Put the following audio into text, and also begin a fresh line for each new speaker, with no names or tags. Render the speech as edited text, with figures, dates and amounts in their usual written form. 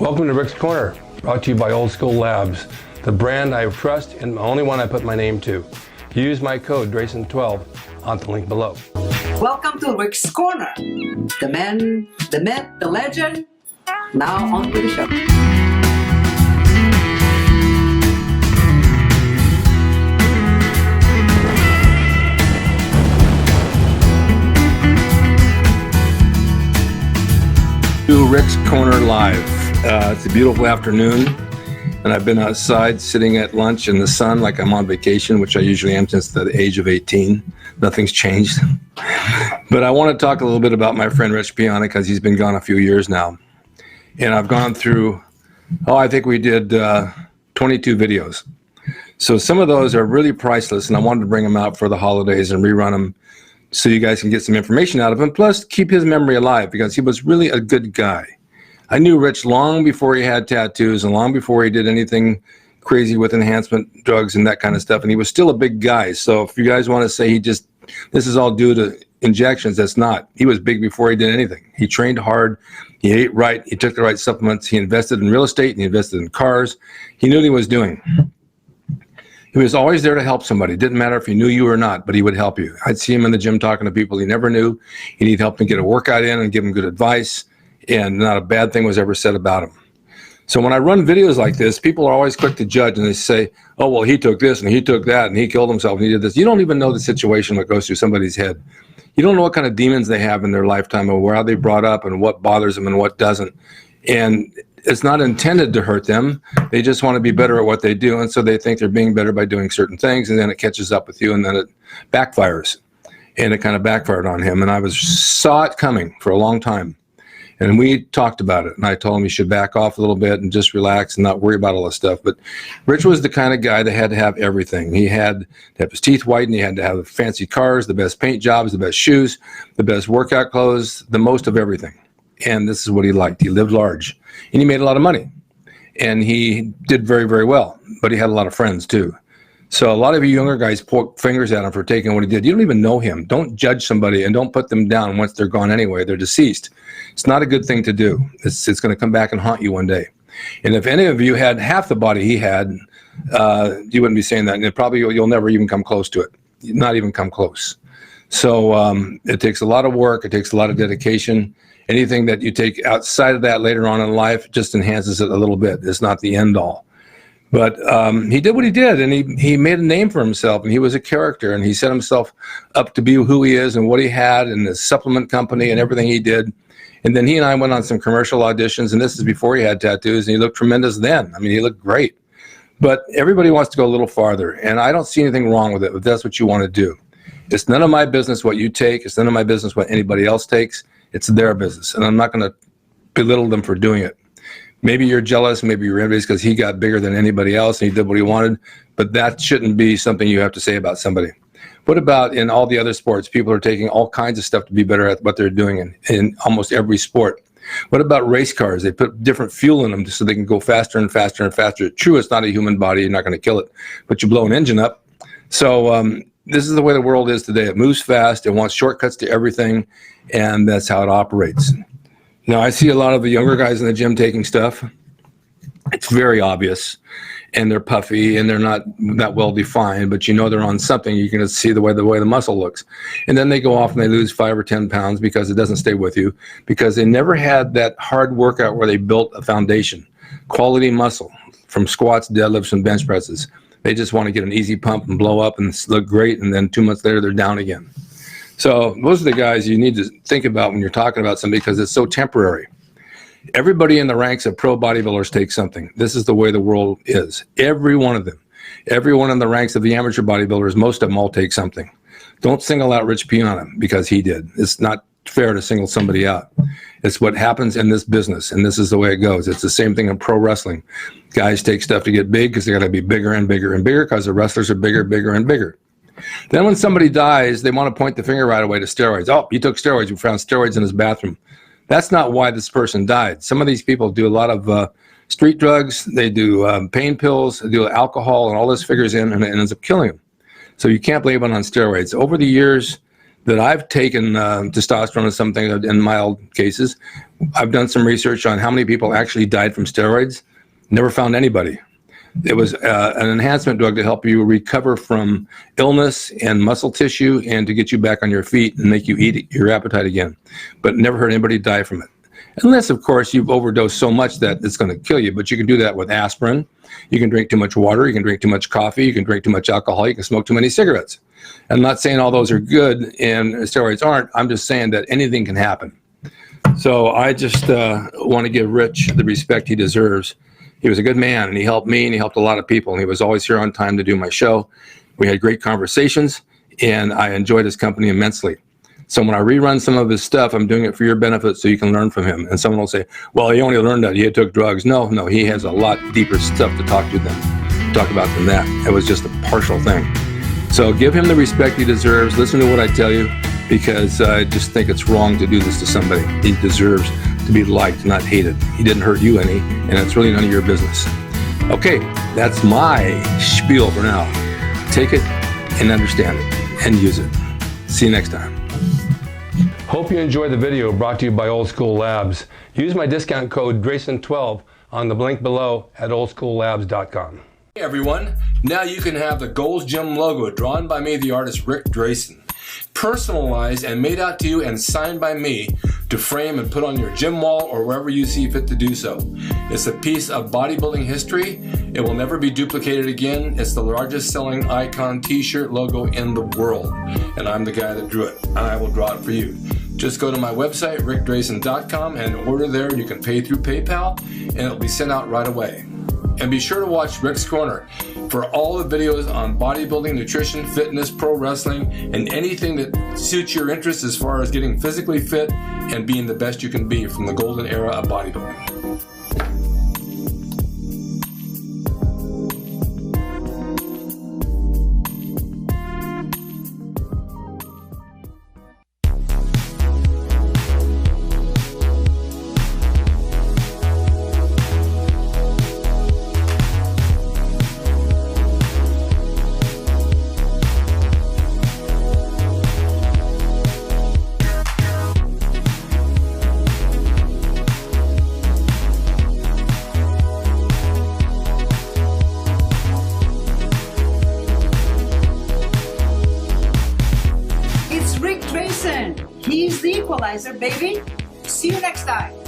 Welcome to Rick's Corner, brought to you by Old School Labs, the brand I trust and the only one I put my name to. Use my code drasin12 on the link below.
Welcome to Rick's Corner. The man, the myth, the legend. Now on to the show.
To Rick's Corner Live. It's a beautiful afternoon, and I've been outside sitting at lunch in the sun like I'm on vacation, which I usually am since the age of 18. Nothing's changed. But I want to talk a little bit about my friend Rich Piana, because he's been gone a few years now. And I've gone through, I think we did 22 videos. So some of those are really priceless, and I wanted to bring them out for the holidays and rerun them so you guys can get some information out of him, plus keep his memory alive, because he was really a good guy. I knew Rich long before he had tattoos and long before he did anything crazy with enhancement drugs and that kind of stuff, and he was still a big guy. So if you guys want to say this is all due to injections, that's not. He was big before he did anything. He trained hard, he ate right, he took the right supplements, he invested in real estate, and he invested in cars. He knew what he was doing. He was always there to help somebody. It didn't matter if he knew you or not, but he would help you. I'd see him in the gym talking to people he never knew. He needed help to get a workout in and give him good advice, and not a bad thing was ever said about him. So when I run videos like this, people are always quick to judge, and they say, oh, well, he took this and he took that and he killed himself and he did this. You don't even know the situation that goes through somebody's head. You don't know what kind of demons they have in their lifetime, or how they brought up and what bothers them and what doesn't. And it's not intended to hurt them. They just want to be better at what they do, and so they think they're being better by doing certain things, and then it catches up with you, and then it backfires. And it kind of backfired on him, and I saw it coming for a long time. And we talked about it, and I told him he should back off a little bit and just relax and not worry about all this stuff. But Rich was the kind of guy that had to have everything. He had to have his teeth whitened, he had to have fancy cars, the best paint jobs, the best shoes, the best workout clothes, the most of everything. And this is what he liked. He lived large, and he made a lot of money. And he did very, very well, but he had a lot of friends too. So a lot of you younger guys poke fingers at him for taking what he did. You don't even know him. Don't judge somebody, and don't put them down once they're gone anyway. They're deceased. It's not a good thing to do. It's going to come back and haunt you one day. And if any of you had half the body he had, you wouldn't be saying that. And probably you'll never even come close to it. Not even come close. So it takes a lot of work. It takes a lot of dedication. Anything that you take outside of that later on in life just enhances it a little bit. It's not the end all. But he did what he did, and he made a name for himself, and he was a character, and he set himself up to be who he is and what he had, and the supplement company and everything he did. And then he and I went on some commercial auditions, and this is before he had tattoos, and he looked tremendous then. I mean, he looked great. But everybody wants to go a little farther, and I don't see anything wrong with it if that's what you want to do. It's none of my business what you take. It's none of my business what anybody else takes. It's their business, and I'm not going to belittle them for doing it. Maybe you're jealous, maybe you're envious because he got bigger than anybody else and he did what he wanted, but that shouldn't be something you have to say about somebody. What about in all the other sports? People are taking all kinds of stuff to be better at what they're doing in almost every sport. What about race cars? They put different fuel in them so they can go faster and faster and faster. True, it's not a human body, you're not going to kill it, but you blow an engine up. So this is the way the world is today. It moves fast, it wants shortcuts to everything, and that's how it operates. Now, I see a lot of the younger guys in the gym taking stuff. It's very obvious, and they're puffy, and they're not that well defined, but you know they're on something. You can see the way the muscle looks. And then they go off and they lose 5 or 10 pounds because it doesn't stay with you, because they never had that hard workout where they built a foundation, quality muscle from squats, deadlifts, and bench presses. They just want to get an easy pump and blow up and look great, and then 2 months later they're down again. So those are the guys you need to think about when you're talking about somebody, because it's so temporary. Everybody in the ranks of pro bodybuilders takes something. This is the way the world is. Every one of them. Everyone in the ranks of the amateur bodybuilders, most of them all take something. Don't single out Rich Piana because he did. It's not fair to single somebody out. It's what happens in this business, and this is the way it goes. It's the same thing in pro wrestling. Guys take stuff to get big because they got to be bigger and bigger and bigger because the wrestlers are bigger, bigger, and bigger. Then when somebody dies, they want to point the finger right away to steroids. Oh, he took steroids. We found steroids in his bathroom. That's not why this person died. Some of these people do a lot of street drugs. They do pain pills. They do alcohol, and all this figures in, and it ends up killing them. So you can't blame it on steroids. Over the years, that I've taken testosterone or something in mild cases. I've done some research on how many people actually died from steroids. Never found anybody. It was an enhancement drug to help you recover from illness and muscle tissue and to get you back on your feet and make you eat your appetite again. But never heard anybody die from it. Unless, of course, you've overdosed so much that it's going to kill you. But you can do that with aspirin. You can drink too much water. You can drink too much coffee. You can drink too much alcohol. You can smoke too many cigarettes. I'm not saying all those are good and steroids aren't. I'm just saying that anything can happen. So I just want to give Rich the respect he deserves. He was a good man, and he helped me, and he helped a lot of people, and he was always here on time to do my show. We had great conversations, and I enjoyed his company immensely. So when I rerun some of his stuff, I'm doing it for your benefit so you can learn from him. And someone will say, well, he only learned that he took drugs. No, he has a lot deeper stuff to talk about than that. It was just a partial thing. So give him the respect he deserves. Listen to what I tell you, because I just think it's wrong to do this to somebody. He deserves to be liked, not hated. He didn't hurt you any, and it's really none of your business. Okay, that's my spiel for now. Take it and understand it and use it. See you next time. Hope you enjoyed the video brought to you by Old School Labs. Use my discount code DRASIN12 on the link below at oldschoollabs.com. Hey everyone, now you can have the Gold's Gym logo drawn by me, the artist Rick Drasin, personalized and made out to you and signed by me to frame and put on your gym wall or wherever you see fit to do so. It's a piece of bodybuilding history. It will never be duplicated again. It's the largest selling icon t-shirt logo in the world, and I'm the guy that drew it, and I will draw it for you. Just go to my website, rickdrasin.com, and order there. You can pay through PayPal, and it'll be sent out right away. And be sure to watch Rick's Corner for all the videos on bodybuilding, nutrition, fitness, pro wrestling, and anything that suits your interests as far as getting physically fit and being the best you can be from the golden era of bodybuilding.
He's the equalizer, baby. See you next time.